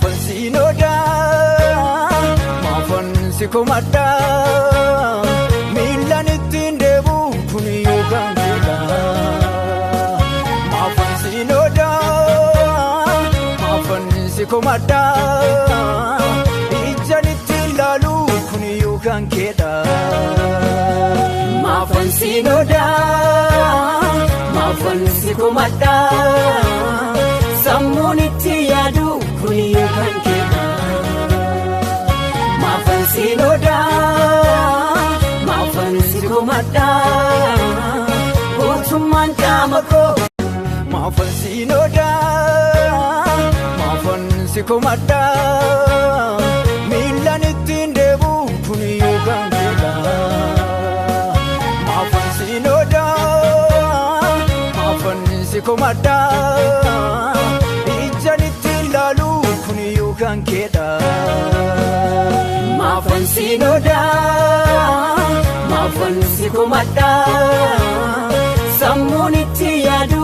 Sinoda mafansi komada milanittin debu kuniyo kankeda Sinoda mafansi komada ijanittin lalu kuniyo kankeda Sinoda mafansi komada samunitti yadu kuniyo kankeda Sinoda mafansi komada otuman kamako Sinoda mafansi komada milanittin debu kuniyo kankeda Sinoda mafansi komada ijanittin lalu kuniyo kankeda Sinoda mafansi komada samunitti yadu